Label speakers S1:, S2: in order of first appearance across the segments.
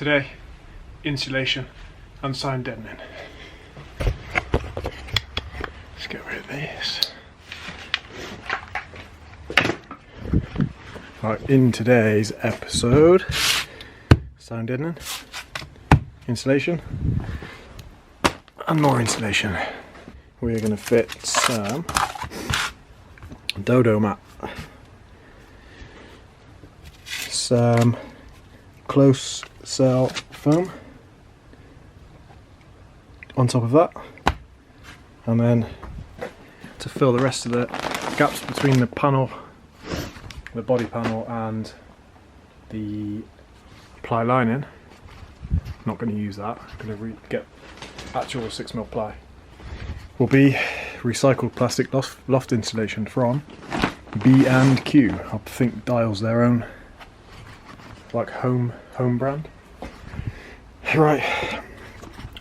S1: Today, insulation and sound deadening. Let's get rid of this. Right, in today's episode, sound deadening, insulation, and more insulation. We're going to fit some dodo mat, some close cell foam on top of that, and then to fill the rest of the gaps between the panel, the body panel and the ply lining. I'm not going to use that, I'm going to get actual 6mm ply. Will be recycled plastic loft insulation from B&Q. I think Dial's their own like home brand. Right,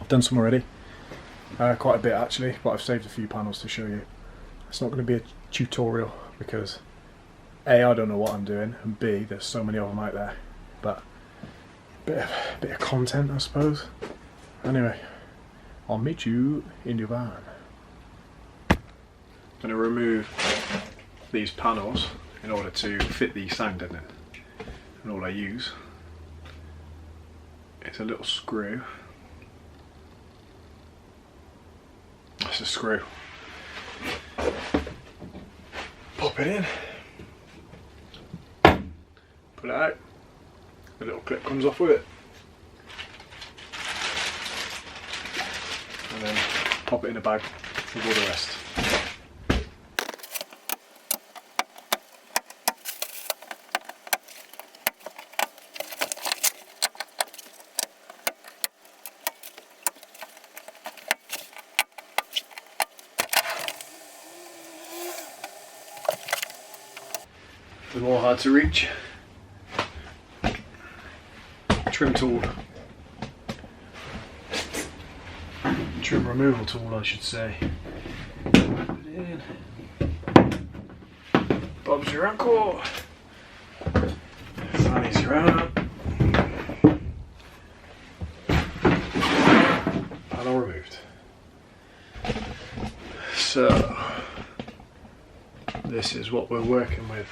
S1: I've done some already, quite a bit actually, but I've saved a few panels to show you. It's not going to be a tutorial because A, I don't know what I'm doing, and B, there's so many of them out there, but a bit of content I suppose. Anyway, I'll meet you in your van. I'm going to remove these panels in order to fit the sound deadening, and all I use is a little screw. That's a screw. Pop it in, pull it out, the little clip comes off with it, and then pop it in a bag with all the rest. The more hard to reach trim tool, trim removal tool I should say. Put it in. Bob's your uncle. Fanny's your aunt. Panel removed. So this is what we're working with.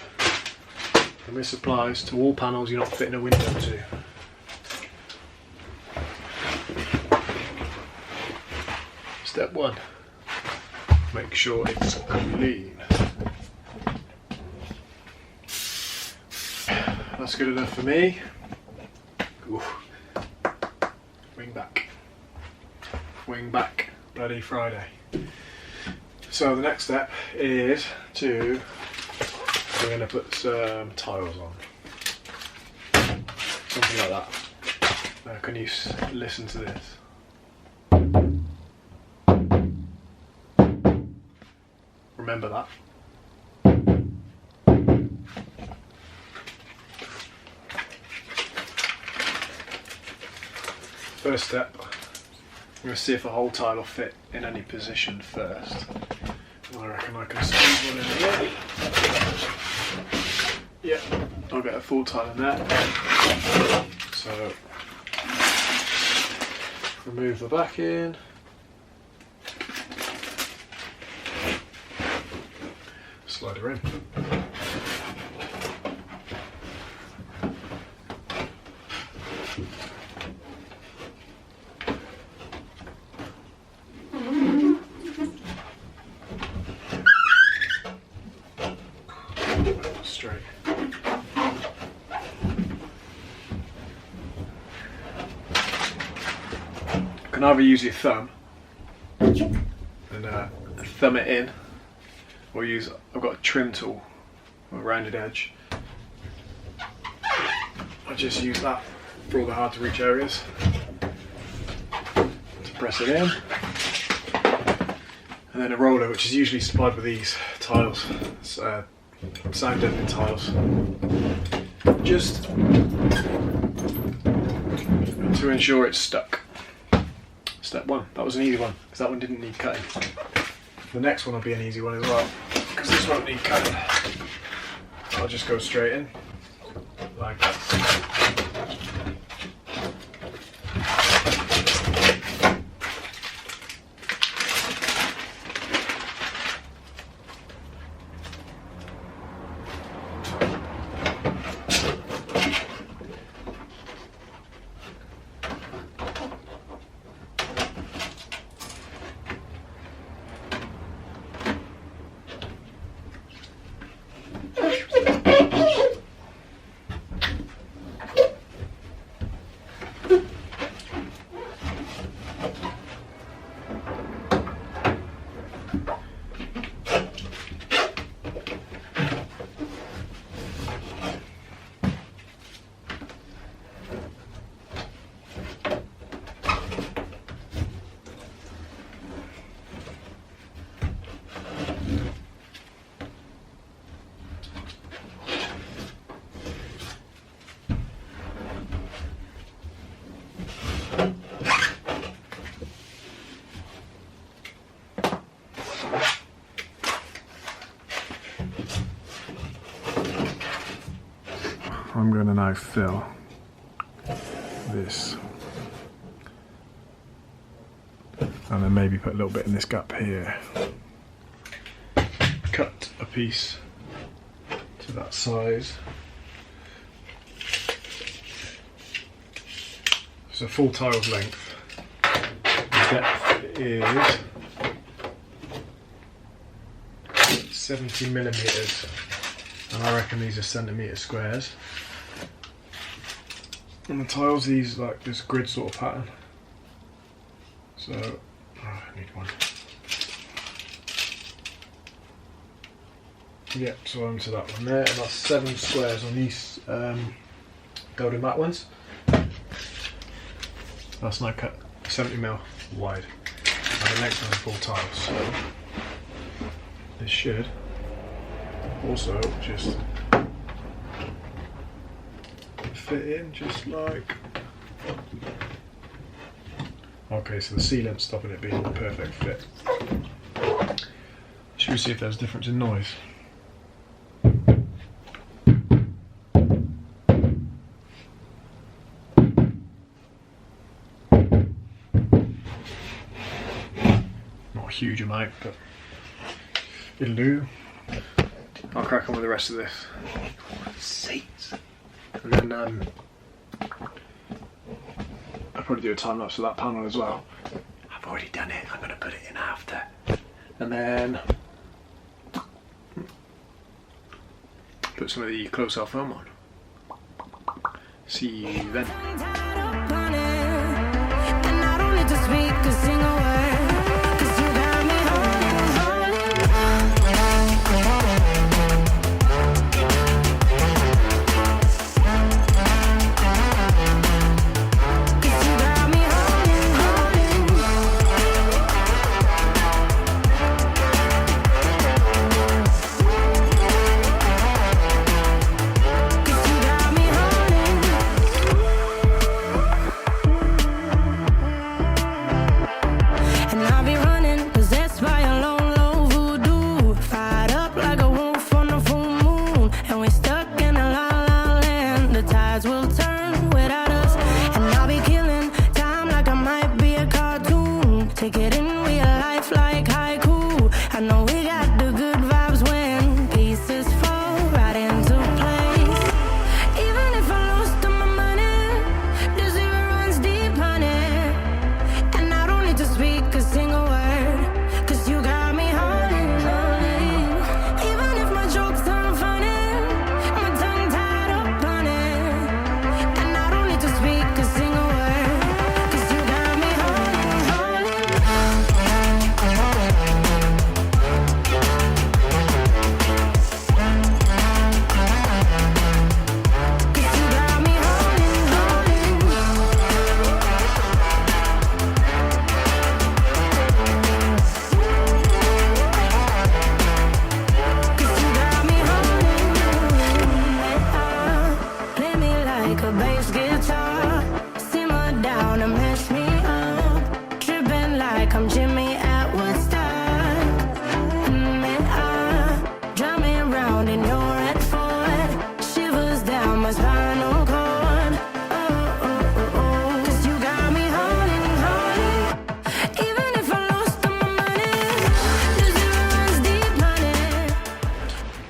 S1: And this applies to all panels you're not fitting a window to. Step 1. Make sure it's clean. That's good enough for me. Oof. Wing back. Wing back. Bloody Friday. So the next step is to we're going to put some tiles on, something like that. Can you listen to this? Remember that. First step, I'm going to see if a whole tile will fit in any position first. I reckon I can squeeze one in here. Yep, I'll get a full tile in there. So, remove the back in. Slide her in. Straight. You can either use your thumb and thumb it in, or I've got a trim tool with a rounded edge. I just use that for all the hard to reach areas to press it in. And then a roller, which is usually supplied with these tiles, sound deadening tiles, just to ensure it's stuck. Step 1, that was an easy one because that one didn't need cutting. The next one will be an easy one as well because this won't need cutting. I'll just go straight in like that. I'm going to now fill this, and then maybe put a little bit in this gap here. Cut a piece to that size. So full tile's length. The depth is 70 millimeters, and I reckon these are centimeter squares. And the tiles, these like this grid sort of pattern. So I need one. Yep, so I'm to that one there, and that's 7 squares on these building mat ones. That's now cut 70mm wide, and the length of the full tile. So this should also just fit in just like. Okay, so the sealant's stopping it being the perfect fit. Should we see if there's a difference in noise? Not a huge amount, but it'll do. I'll crack on with the rest of this. Seats. And then I'll probably do a time lapse for that panel as well. I've already done it, I'm going to put it in after. And then put some of the close up film on. See you then.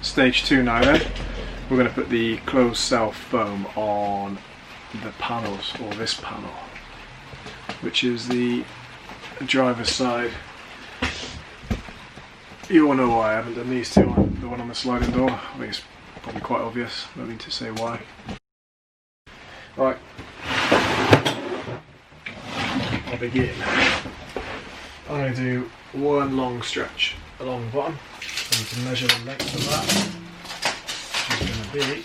S1: Stage 2 now then. We're going to put the closed cell foam on the panels, or this panel, which is the driver's side. You all know why I haven't done these two on the one on the sliding door. I think it's probably quite obvious, no need to say why. Right, I'll begin. I'm going to do one long stretch along the bottom. So you can measure the length of that, which is going to be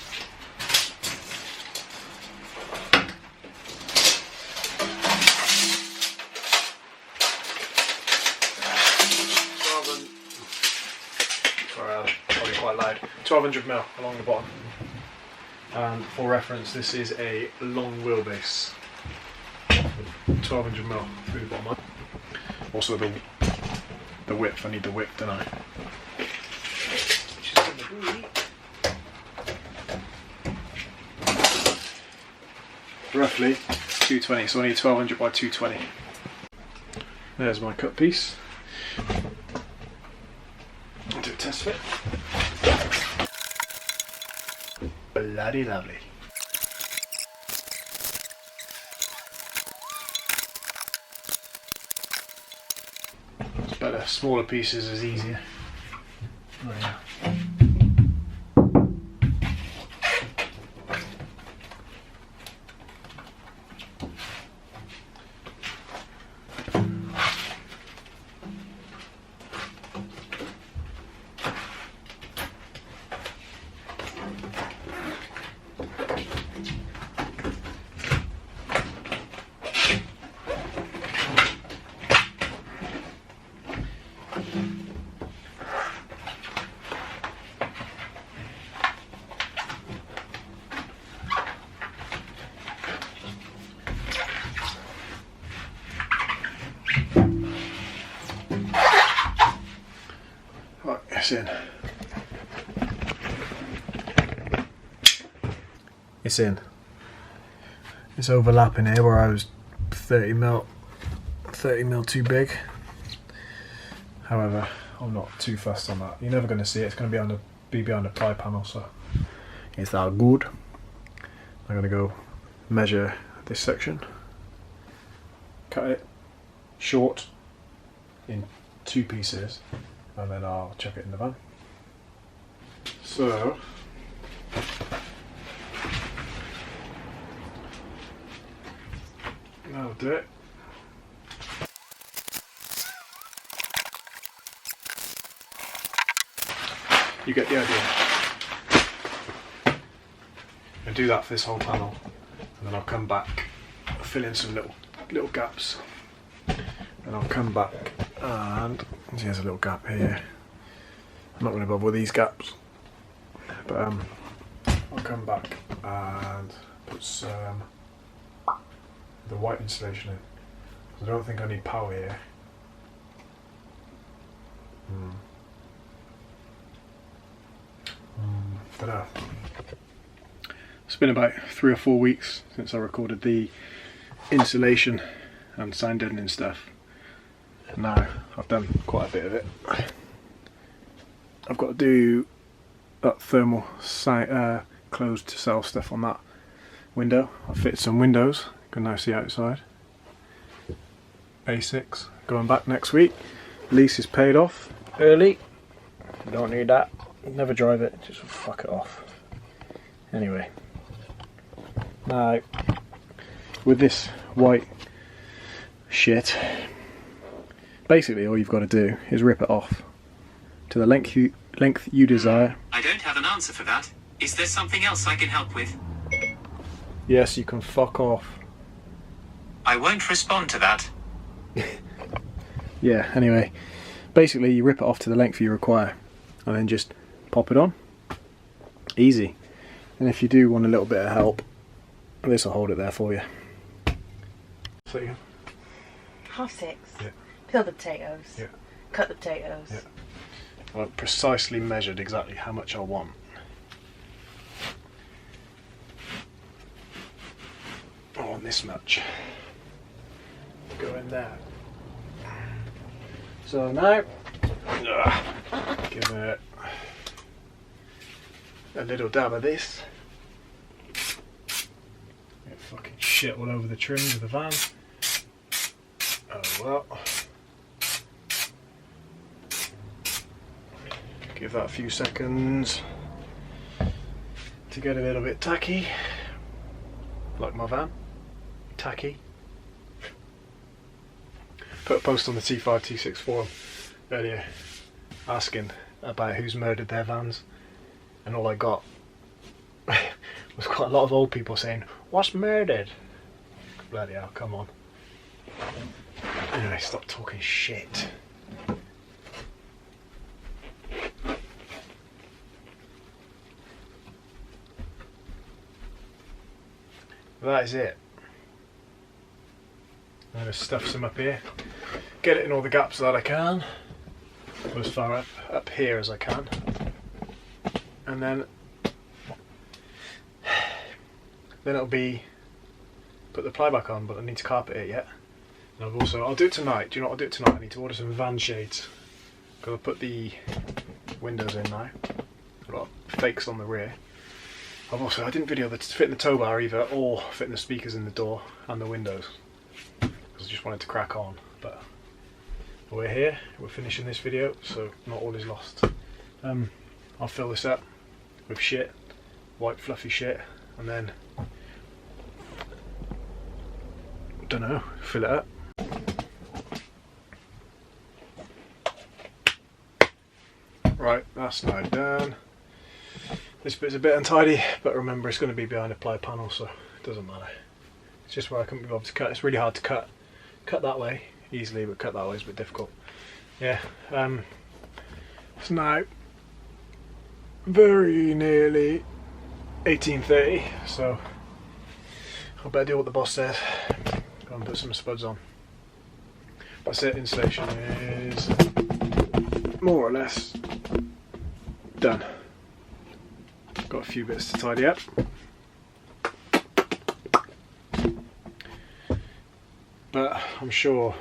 S1: 1200mm along the bottom. And for reference, this is a long wheelbase, 1200mm through the bottom. Also the width, I need the width, don't I? Which is going to be roughly 220, so I need 1200 by 220. There's my cut piece. I'll do a test fit. Bloody lovely. It's better, smaller pieces is easier. Oh yeah. In. It's in. It's overlapping here where I was 30 mil too big. However, I'm not too fussed on that. You're never going to see it. It's going to be behind the ply panel, so it's all good. I'm going to go measure this section, cut it short in 2 pieces, and then I'll chuck it in the van. So that'll do it. You get the idea. And do that for this whole panel, and then I'll come back, fill in some little gaps, and I'll come back and see there's a little gap here. I'm not going to bother with these gaps, but I'll come back and put some the white insulation in. I don't think I need power here. Don't know. It's been about 3 or 4 weeks since I recorded the insulation and sound deadening stuff. Now I've done quite a bit of it. I've got to do that thermal closed cell stuff on that window. I've fitted some windows, you can now see outside. A6, going back next week. Lease is paid off early. Don't need that. Never drive it, just fuck it off. Anyway, now with this white shit, basically all you've got to do is rip it off to the length you desire.
S2: I don't have an answer for that. Is there something else I can help with?
S1: Yes, you can fuck off.
S2: I won't respond to that.
S1: Yeah, anyway, basically you rip it off to the length you require and then just pop it on. Easy. And if you do want a little bit of help, this will hold it there for you. So you
S3: 6:30.
S1: Yeah.
S3: Peel the potatoes.
S1: Yeah.
S3: Cut the potatoes.
S1: Yeah. I've precisely measured exactly how much I want. I want this much to go in there. So now, give it a little dab of this. Get fucking shit all over the trims of the van. Oh well. Give that a few seconds to get a little bit tacky, like my van. Tacky. Put a post on the T5 T6 forum earlier asking about who's murdered their vans, and all I got was quite a lot of old people saying, "What's murdered?" Bloody hell, come on. Anyway, stop talking shit. That is it. I'm going to stuff some up here, get it in all the gaps that I can, as far up here as I can, and then it'll be put the ply back on, but I need to carpet it yet. And I'll do it tonight. Do you know what I'll do it tonight? I need to order some van shades, because I'll put the windows in now. I've got fakes on the rear. I didn't video the fit in the tow bar either, or fitting the speakers in the door and the windows, because I just wanted to crack on. But we're here, we're finishing this video, so not all is lost. I'll fill this up with shit, white fluffy shit, and then, don't know, fill it up. Right, that's now done. This bit's a bit untidy, but remember it's going to be behind a ply panel, so it doesn't matter. It's just where I couldn't be bothered to cut. It's really hard to cut that way easily, but cut that way is a bit difficult. Yeah, it's now very nearly 18:30, so I better do what the boss says. Go and put some spuds on. That's it. Installation is more or less done. Got a few bits to tidy up. But I'm sure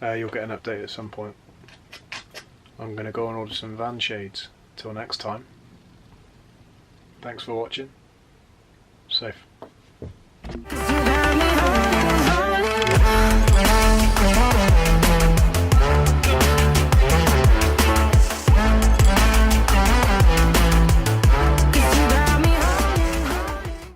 S1: you'll get an update at some point. I'm going to go and order some van shades. Till next time. Thanks for watching. Safe.